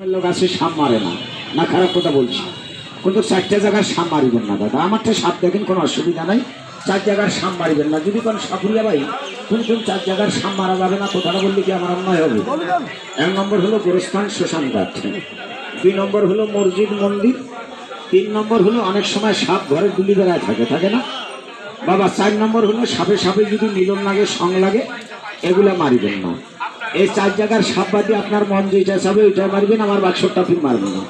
লোক আছে সাপ মারে না, না খারাপ কথা বলছি, কিন্তু 4টে জায়গার সাপ মারিবেন না দাদা। আমারটা সাপ দেখেন, কোনো অসুবিধা নাই, 4 জায়গার সাপ মারিবেন না। যদি কোন সাপুরিয়া ভাই কোন 4 জায়গার সাপ মারা যাবে না, কথাটা বললে কি আমার অন্যায় হবে? 1 নম্বর হলো গোরস্থান শ্মশান ঘাট, 2 নম্বর হলো মসজিদ মন্দির, 3 নম্বর হলো অনেক সময় সাপ ঘরে দুলি বেড়ায় থাকে না বাবা, 4 নম্বর হলো সাপে সাপে যদি মিলন লাগে, সং লাগে, এগুলা মারিবেন না। এই 4 জায়গার সাপ বাদে আপনার মন যেটা চাবে ওইটা মারবেন, আমার বাক্সটা ফির মারবেন না,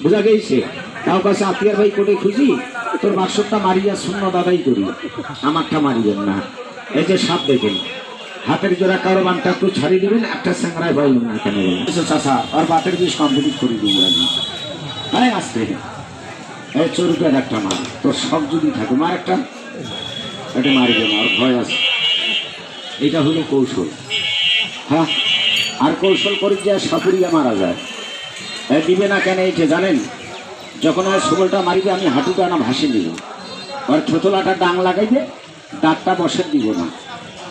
বোঝা গেছে? কাউ কাছে আত্মীয় ভাই কোটে খুঁজি তোর বাক্সটা মারিয়া শূন্য দাদাই করি, আমারটা মারিবেন না। এই যে সাপ দেখেন, হাতের জোড়া কারো বানটা একটু ছাড়িয়ে দিবেন, একটা স্যাংরায় পাইলেন না কেন বলেন? চাষা আর বাতের বিষ কমপ্লিট করে দিব আমি, তাই আসতে এই চোরুটার একটা মার, তোর সব যদি থাকে মার একটা, এটা মারিবে না, আর ভয় আছে। এটা হলো কৌশল, হ্যাঁ। আর কৌশল করে যে সাপুরিয়া মারা যায়, দিবে না কেন এইটা জানেন? যখন আর সবলটা মারিবে আমি হাঁটুটা না ভাসে দিব, আর থোতলাটা ডাং লাগাইবে, দাঁতটা বসে দিব না,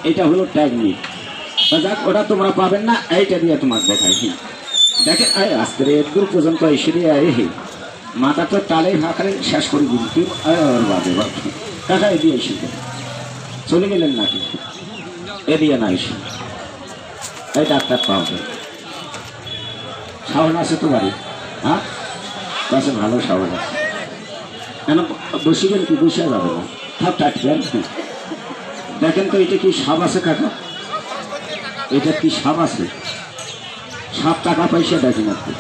এটা হলো টেকনিক। যাক, ওটা তোমরা পাবেন না, এইটা দিয়ে তোমার দেখাই দেখে আজকে একদূর পর্যন্ত এসে হে মাথা তো টালে ফাঁকারে শেষ করে দিন তুই বাদে কাকা এদিকে এসে চলে গেলেন নাকি? এদিকে না এসে এই ডাক্তার পাওয়া যায়, সাহস আছে তো বাড়ি? হ্যাঁ কাছে ভালো সাহস আছে, কেন বসিবেন কি? বসে যাবে না, সব টাটবেন। দেখেন তো এটা কি সাপ আছে কাকা? এটা কি সাপ আছে? সাপ টাকা পয়সা দেখেন আপনি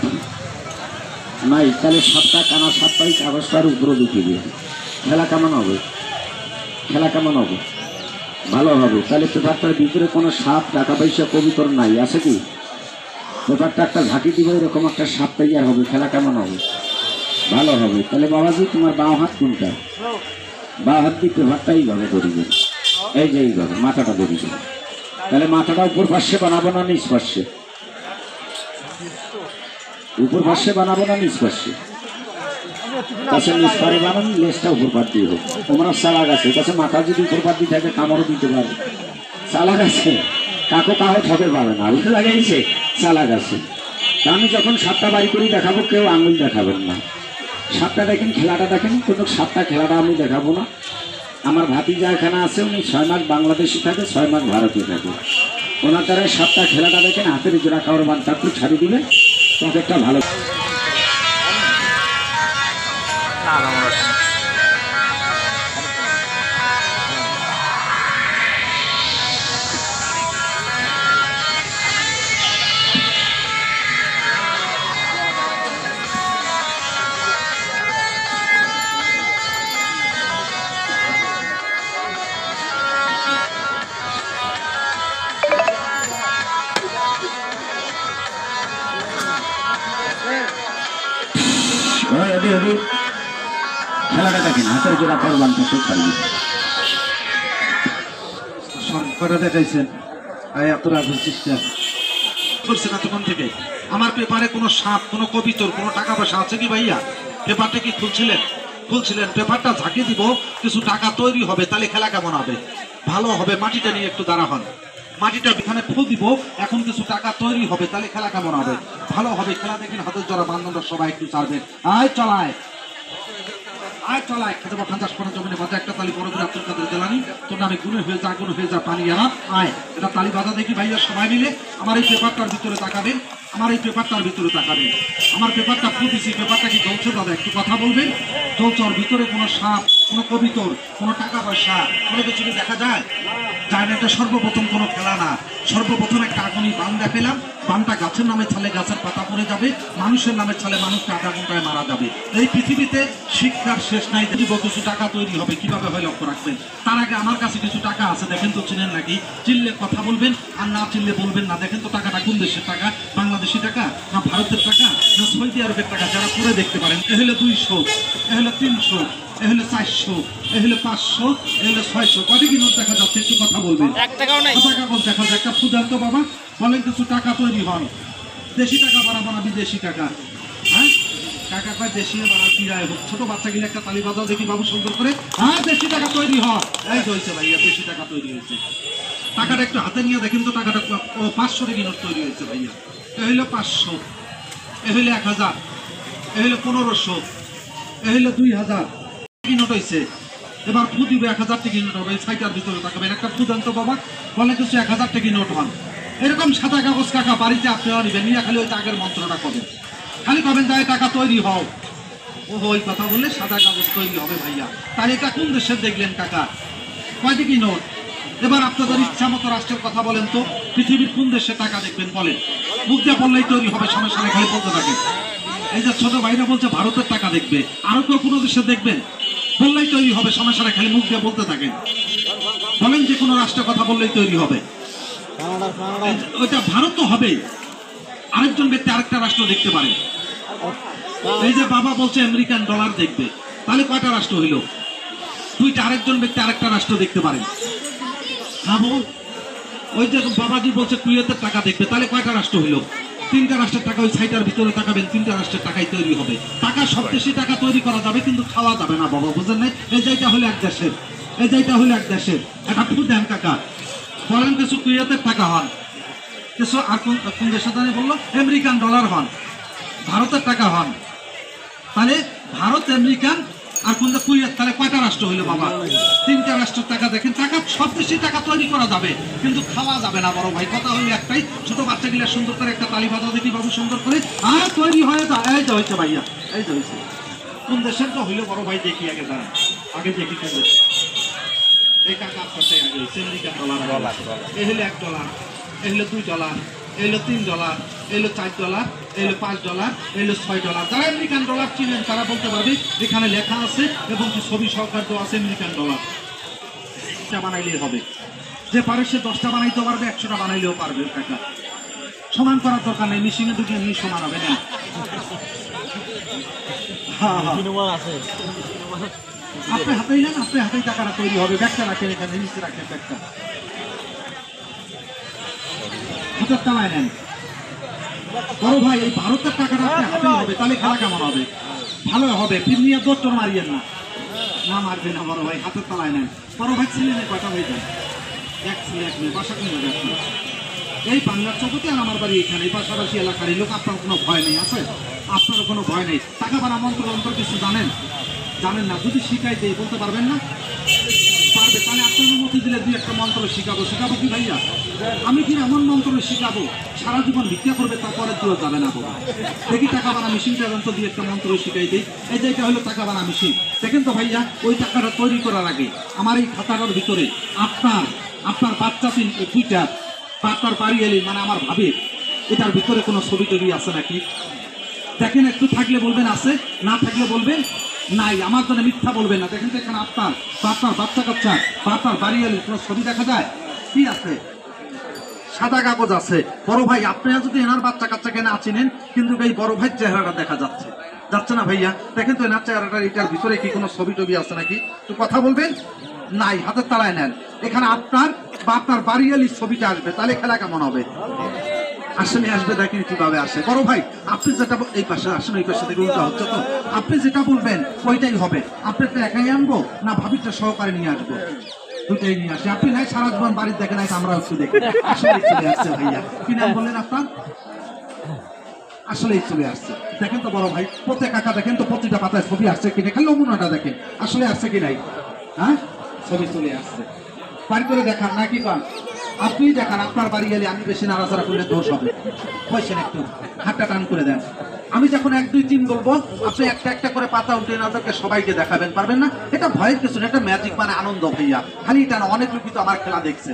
নাই, তাহলে সাপটা কানা সাপ পাই কাগজটার উপরে লিখে দিয়ে খেলা কেমন হবে? খেলা কেমন হবে? ভালো হবে। তাহলে পেপারটার ভিতরে কোনো সাপ টাকা পয়সা কবিতর নাই, আছে কি? পেপারটা একটা ঝাঁকি দিবে, এরকম একটা সাপ তৈরি হবে, খেলা কেমন হবে? ভালো হবে। তাহলে বাবাজি তোমার বাঁ হাত কোনটা? বাঁ হাত দিয়ে পেপারটাই ভাবে ধরিবে, এই যে এইভাবে মাথাটা ধরিবে। তাহলে মাথাটা উপর পাশে বানাবো না নিচ পাশে? উপর পাশে বানাবো না নিচ পাশে? কাছে নিচ পারে বানান, লেজটা উপর পাত দিয়ে হোক। তোমরা চালাক আছে, কাছে মাথা যদি উপর পাত দিয়ে থাকে কামড়ও দিতে পারে, চালাক আছে, কাকো কাহো ঠকে পাবে না, বুঝতে লাগাইছে? চালাক আছে। আমি যখন সাপটা বাড়ি করি দেখাবো, কেউ আঙুল দেখাবেন না। সাপটা দেখেন, খেলাটা দেখেন, কোনো সাপটা খেলাটা আমি দেখাবো না। আমার ভাতিজা এখানে আছে, উনি 6 মাস বাংলাদেশি থাকে, 6 মাস ভারতীয় থাকে, ওনার দ্বারা সাপটা খেলাটা দেখেন, হাতের জোড়া খাওয়ার বানটা একটু ছাড়ি দিবেন, পকেটটা ভালো। খেলাটা দেখেন, হাতের জোড়া করবান তো ছাড়িয়ে কটা দেখাইছেন, এতটা চেষ্টা করছেন এতক্ষণ থেকে। আমার পেপারে কোনো সাপ, কোনো কবিতর, কোনো টাকা পয়সা আছে কি ভাইয়া? পেপারটা কি খুলছিলেন? পেপারটা ঝাঁকি দিব, কিছু টাকা তৈরি হবে, তাহলে খেলা কেমন হবে? ভালো হবে। মাটিটা নিয়ে একটু দাঁড়া হন, মাটিটা এখানে ফুল দিব, এখন কিছু টাকা তৈরি হবে, তাহলে খেলা কেমন হবে? ভালো হবে। খেলা দেখেন, হাতের জোড়া বান্ধবরা সবাই একটু ছাড়বেন। আয় চলায়, আয় চলায়, খেতে বা 50 পড়া জমিনে বাজা একটা তালি বড় করে আব্দুল কাদের জ্বালানি তোর নামে গুণে হয়ে যা, গুণ হয়ে যা, পানি আনা। আয় এটা তালি বাজা দেখি ভাইয়া, সবাই মিলে আমার এই পেপারটার ভিতরে তাকাবেন, আমার এই পেপারটার ভিতরে তাকাবেন। আমার পেপারটা ফুটেছি, পেপারটা কি জ্বলছে দাদা? একটু কথা বলবেন। জ্বলছে, ওর ভিতরে কোনো সাপ, কোনো কবিতর, কোনো টাকা পয়সা, কোনো কিছু কি দেখা যায়? যায় না। এটা সর্বপ্রথম কোনো খেলা না, সর্বপ্রথম একটা আগুনি বান দেখালাম, বানটা গাছের নামে ছালে গাছের পাতা পড়ে যাবে, মানুষের নামে ছালে মানুষটা আধা ঘন্টায় মারা যাবে। এই পৃথিবীতে শিক্ষার শেষ নাই। দিব কিছু টাকা তৈরি হবে, কিভাবে হয় লক্ষ্য রাখবেন। তার আগে আমার কাছে কিছু টাকা আছে, দেখেন তো চিনেন নাকি? চিনলে কথা বলবেন, আর না চিনলে বলবেন না। দেখেন তো টাকাটা কোন দেশের টাকা? বাংলাদেশি টাকা না ভারতের টাকা না সৌদি আরবের টাকা? যারা পুরো দেখতে পারেন, এ হলো 200, এ হলো 300, এ হলো 400, এ হলো 500, এ হলো 600। কত কি নোট দেখা যাচ্ছে? একটু কথা বলবেন। টাকা কোন দেখা যায়? একটা ক্ষুদান্ত বাবা বলেন, কিছু টাকা তৈরি হন। দেশি টাকা বানাবো না বিদেশি টাকা? হ্যাঁ, টাকা কয় দেশি বানার কিরায় হোক। ছোট বাচ্চা গিয়ে একটা তালি বাজাও দেখি বাবু, সুন্দর করে। হ্যাঁ, দেশি টাকা তৈরি হয়। এই তো হয়েছে ভাইয়া, দেশি টাকা তৈরি হয়েছে। টাকাটা একটু হাতে নিয়ে দেখেন তো, টাকাটা 500 টাকা নোট তৈরি হয়েছে ভাইয়া। এ হইলো 500, এ হইলে 1000, এ হইলে 1500, এ হইলে 2000 কি নোট হইছে। এবার ফু দিবে 1000 টাকা নোট হবে, সাইটার ভিতরে থাকবেন একটা ফু দেন তো বাবা, বলে কিছু 1000 টাকা নোট হন। এরকম সাদা কাগজ কাকা বাড়িতে আপনারা নিবেন, নিয়ে খালি ওই টাকার মন্ত্রটা করবেন, খালি কবেন যায় টাকা তৈরি হও। ও ওই কথা বললে সাদা কাগজ তৈরি হবে ভাইয়া। তাই এটা কোন দেশের দেখলেন কাকা, কয় টাকা নোট। এবার আপনাদের ইচ্ছা মতো রাষ্ট্রের কথা বলেন তো, পৃথিবীর কোন দেশে টাকা দেখবেন বলেন, মুখ দিয়ে বললেই তৈরি হবে, সমস্যা নেই খালি বলতে থাকেন। এই যে ছোট ভাইরা বলছে ভারতের টাকা দেখবে, আরো কেউ কোনো দেশে দেখবেন, বললেই তৈরি হবে, সমস্যা নেই খালি মুখ দিয়ে বলতে থাকেন। বলেন যে কোনো রাষ্ট্রের কথা বললেই তৈরি হবে, ওইটা ভারত তো হবেই। আরেকজন ব্যক্তি আরেকটা রাষ্ট্র দেখতে পারে। এই যে বাবা বলছে আমেরিকান ডলার দেখবে, তাহলে কয়টা রাষ্ট্র হইল? দুইটা। আরেকজন ব্যক্তি আরেকটা রাষ্ট্র দেখতে পারে। ওই যে বাবাজি বলছে কুয়েতের টাকা দেখবে, তাহলে কয়টা রাষ্ট্র হইল? 3টা রাষ্ট্রের টাকা ওই সাইটার ভিতরে তাকাবেন, 3টা রাষ্ট্রের টাকাই তৈরি হবে। টাকা সব দেশে টাকা তৈরি করা যাবে, কিন্তু খাওয়া যাবে না বাবা, বুঝলেন নাই? এই যেটা হলো এক দেশের, এই যেটা হলো এক দেশের, এটা ফুট দেন কাকা। বলেন কিছু কুয়েতের টাকা হন, কিছু আর কোন দেশের জানি বললো আমেরিকান ডলার হন, ভারতের টাকা হন, তাহলে ভারত আমেরিকান আর কোন কুয়েত, তাহলে কয়টা রাষ্ট্র হইলো বাবা? 3টা রাষ্ট্রের টাকা দেখেন। টাকা সব দেশে টাকা তৈরি করা যাবে, কিন্তু খাওয়া যাবে না বড় ভাই। কথা হইলো একটাই, ছোট বাচ্চাগুলা সুন্দর করে একটা তালি বাজাও দেখি বাবু, সুন্দর করে আর তৈরি হয়ে যা। এই যে হয়েছে ভাইয়া, এই যে হয়েছে। কোন দেশের তো হইলো বড় ভাই দেখি আগে, দাঁড়ান আগে দেখি কোন দেশ। এই টাকা আগে হয়েছে আমেরিকান ডলার, এই হলো $1, এই হলো $2, এই হলো $3, এই হলো $4, এই হলো $5, এই হলো $6। যারা আমেরিকান ডলার চিনেন তারা বলতে পারবে এখানে লেখা আছে এবং কি ছবি সরকার দেওয়া আছে আমেরিকান ডলার। এটা বানাইলেই হবে, যে পারে সে 10টা বানাইতে পারবে, 100টা বানাইলেও পারবে। টাকা সমান করার দরকার নেই, মেশিনে দুটো নিয়ে সমান হবে না। আপনি হাতেই নেন, আপনি হাতেই টাকাটা তৈরি হবে। ব্যাগটা রাখেন এখানে, নিচে রাখেন ব্যাগটা, হাতের তালায় নেন। বড় ভাই এই ভারতের টাকাটা আপনি হাতেই হবে, তাহলে খেলা কেমন হবে? ভালো হবে। ফির নিয়ে দৌড় মারিয়েন না, না মারবে না বড় ভাই, হাতের তালায় নেন। বড় ভাই ছেলে নেই কয়টা হয়ে যায়? এক ছেলে এক মেয়ে, বাসা কিনে যাবে। এই বাংলার চৌকতে আর আমার বাড়ি এখানে, এই পাশাপাশি এলাকার লোক। আপনার কোনো ভয় নেই আছে? আপনারও কোনো ভয় নেই। টাকা বানা মন্ত্র অন্তর কিছু জানেন? জানেন না? যদি শিখাই দেই বলতে পারবেন না? পারবে। তাহলে আপনার অনুমতি দিলে 2-1টা মন্ত্র শিখাবো। শিখাবো কি ভাইয়া? আমি কি এমন মন্ত্র শিখাবো সারা জীবন ভিক্ষা করবে, তারপরে দিও যাবে না বাবা। দেখি টাকা বানা মেশিনটা তো 2-1টা মন্ত্র শিখাই দিই। এই যে এটা হলো টাকা বানা মেশিন, দেখেন তো ভাইয়া। ওই টাকাটা তৈরি করার আগে আমার এই খাতাটার ভিতরে আপনার বাচ্চা 2টা বা আপনার বাড়ি এলি মানে আমার ভাবে, এটার ভিতরে কোনো ছবি টবি আছে নাকি দেখেন। একটু থাকলে বলবেন আছে, না থাকলে বলবেন নাই। আমার জন্য মিথ্যা বলবেন না। দেখেন তো এখানে আপনার বাচ্চা কাচ্চা বা আপনার বাড়ি এলি কোনো ছবি দেখা যায় কি? আছে, সাদা কাগজ আছে। বড় ভাই আপনারা যদি এনার বাচ্চা কাচ্চাকে না চিনেন, কিন্তু এই বড় ভাই চেহারাটা দেখা যাচ্ছে, যাচ্ছে না ভাইয়া? দেখেন তো এনার চেহারাটা, এটার ভিতরে কি কোনো ছবি টবি আছে নাকি? তো কথা বলবেন নাই, হাতের তালায় নেন। এখানে আপনার বা আপনার বাড়িয়ালির ছবিটা আসবে, তাহলে খেলা কেমন হবে? আসলে আসবে, দেখেন কিভাবে আসে। বড় ভাই আপনি যেটা এই পাশে আসেন, ওই পাশে থেকে উল্টা হচ্ছে, তো আপনি যেটা বলবেন ওইটাই হবে। আপনি তো একাই আনবো না ভাবিটা সহকারে নিয়ে আসবো? দুটাই নিয়ে আসে। আপনি নাই সারা জীবন বাড়ির দেখে নাই, আমরা একটু দেখি। আসলেই চলে আসছে ভাইয়া। কি নাম বললেন আপনার? আসলেই চলে আসছে। দেখেন তো বড় ভাই, প্রত্যেক কাকা দেখেন তো প্রতিটা পাতায় ছবি আসছে কিনা, খালি নমুনাটা দেখেন আসলে আসছে কি নাই। হ্যাঁ, ছবি চলে আসছে। বাড়ি করে দেখান নাকি কন? আপনি দেখান। আপনার বাড়ি গেলে আমি বেশি নাড়াচাড়া করলে দোষ হবে। পয়সা একটু হাতটা টান করে দেন। আমি যখন 1, 2, 3 বলবো, আপনি একটা একটা করে পাতা উঠে ওদেরকে সবাইকে দেখাবেন, পারবেন না? এটা ভয়ের কিছু না, এটা ম্যাজিক মানে আনন্দ ভাইয়া। খালি এটা না, অনেক লোকই তো আমার খেলা দেখছে।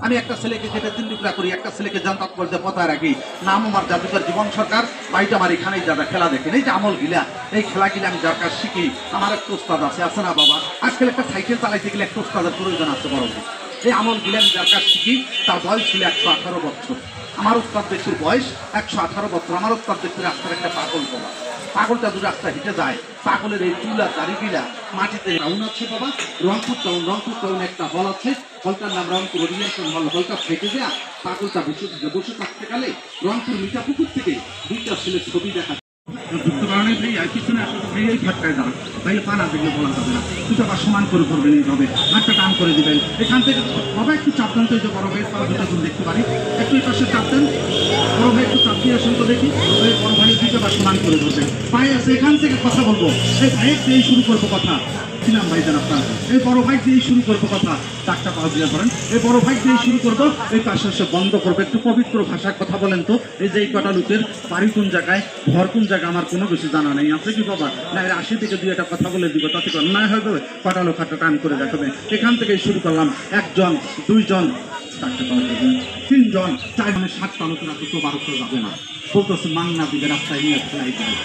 আমি একটা ছেলেকে কেটে 3 টুকরা করি, একটা ছেলেকে জান্তাত করতে পতায় রাখি। নাম আমার জাদুকর জীবন সরকার, বাড়িটা আমার এখানেই যারা খেলা দেখেন। এই যে আমল গিলা, এই খেলা গিলা আমি যার কাছে শিখি, আমার একটা ওস্তাদ আছে না বাবা? আজকাল একটা সাইকেল চালাইতে গেলে একটা ওস্তাদের প্রয়োজন আছে বড়। এই আমল গিলা আমি যার কাছে শিখি, তার বয়স ছিল 118 বছর। আমার উস্তাদ ব্যক্তির বয়স 118 বছর। আমার উস্তাদ ব্যক্তির রাস্তার একটা পাগল বাবা, পাগলটা দু রাস্তা হেঁটে যায়। পাগলের এই চুলা দাড়িগুলা মাটিতে টাউন আছে বাবা, রংপুর টাউন একটা হল আছে, হলটার নাম রংপুর অধিবেশন হল। হলটা ফেটে দেয়া, পাগলটা বসে থাকতে গেলে রংপুর মিঠাপুকুর থেকে 2টা ছেলে ছবি দেখা বুঝতে পারো না ভাইয়া, পিছনে আসলে তো ভাইয়াই ফাটকায় দাঁড়া, তাইলে পা না দেখলে বলা যাবে না, দুটো পা সমান করে ধরবেন এইভাবে, হাতটা টান করে দিবেন এখান থেকে। বাবা একটু চাপ দেন তো, এই যে বড় ভাইয়ের পা দুটো দেখতে পারি, একটু এই পাশে চাপ দেন, বড় ভাই একটু চাপ দিয়ে আসুন তো দেখি। ওই বড় ভাইয়ের দুটো পা সমান করে ধরবেন, পায়ে আছে এখান থেকে কথা বলবো, এই ভাইয়ের দিয়েই শুরু করবো কথা। কি নাম ভাইজান আপনার? এই বড় ভাই দিয়েই শুরু করবো কথা, ডাকটা পা দিয়ে ধরেন, এই বড় ভাই দিয়েই শুরু করবো, এই পাশে এসে বন্ধ করবো। একটু পবিত্র ভাষায় কথা বলেন তো, এই যে এই কটা লোকের বাড়ি কোন জায়গায়, ঘর কোন জায়গায়, আমার কোনো কিছু জানা নেই, আপনি কি বাবা না এর 80 থেকে 2 একটা কথা বলে দিব, তাতে করে না হবে কটা লোক হাতটা টান করে দেখাবে। এখান থেকেই শুরু করলাম, 1 জন 2 জন 3 জন 4 জনের 7টা লোকের তো 12 যাবে না, বলতেছে মাংনা দিবে রাস্তায় নিয়ে ফেলাই দিবে,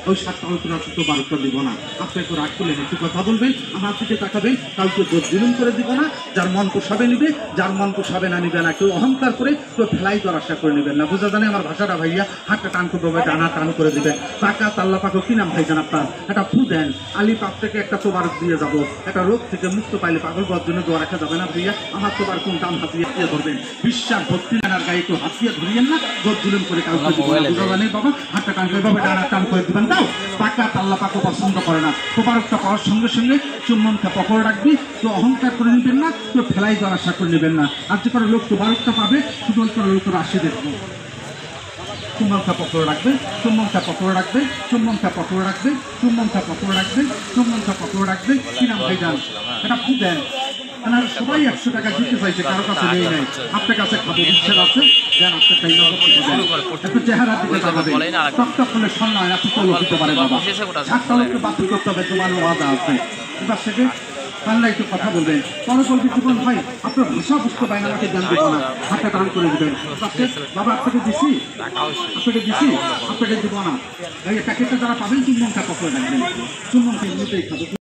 ওই 7টা লোকের তো 12 দিব না। আপনি একটু রাগ করলেন, একটু কথা বলবেন, আমার দিকে তাকাবেন, কাউকে জুলুম করে দিব না, যার মন পোষাবে নিবে, যার মন পোষাবে না নিবে না, কেউ অহংকার করে কেউ ফেলাই দেওয়ার আশা করে নেবেন না, বুঝা জানে আমার ভাষাটা ভাইয়া। হাতটা টান করবে, ডানা টান করে দিবেন, টাকা তাল্লা পাকো। কি নাম ভাইজান আপনার? একটা ফু দেন, আলি পাপ থেকে একটা তোবারক দিয়ে যাবো, একটা রোগ থেকে মুক্ত পাইলে পাগল বর জন্য দোয়া রাখা যাবে না ভাইয়া। আমার তোবার কোন দাম হাতিয়ে দিয়ে ধরবেন, বিশ্বাস ভক্তি নানার গায়ে একটু হাতিয়ে ধরিয়েন না, জুলুম করে কাউকে বুঝা জানে বাবা। হাতটা টান করে বাবা, ডানা টান করে দিবেন, দাও পাকা তাল্লা পাকো পছন্দ করে না। তোবারকটা পাওয়ার সঙ্গে সঙ্গে চুম্বনটা পকড় রাখবি, তো অহংকার করে নেবেন না, কেউ ফেলাই দেওয়ার আশা করে নেবেন না। আর যে করে লোক তোবারকটা পাবে, শুধু লোকের আসে দেখবো, চুম্বনটা পকড় রাখবে, চুম্বনটা পকড় রাখবে, চুম্বনটা পকড় রাখবে, চুম্বনটা পকড় রাখবে, চুম্বনটা পকড় রাখবে। কি নাম ভাইজান? এটা ফু দেন। সবাই 100 টাকা দিতে চাইছে, কারো কাছে নেই নাই, আপনার কাছে খাবো ইচ্ছা আছে, দেন আপনার চাই একটু চেহারা দিতে যাবে, টকটক করে সম্মান আপনি তো লোক দিতে পারে বাবা। 7টা লোককে বাতিল করতে হবে, তোমার ওয়াদা আছে। এবার থেকে পাল্লা একটু কথা বলবেন, পরে বলবি জীবন ভাই আপনার ভাষা বুঝতে পারেন, আমাকে জ্ঞান দেবো না, হাতটা টান করে দেবেন। বাবা আপনাকে দিছি, আপনাকে দিছি, আপনাকে দিব না। এই প্যাকেটটা যারা পাবেন চুম্বনটা পকড়ে রাখবেন, চুম্বনটা এমনিতেই খাবো।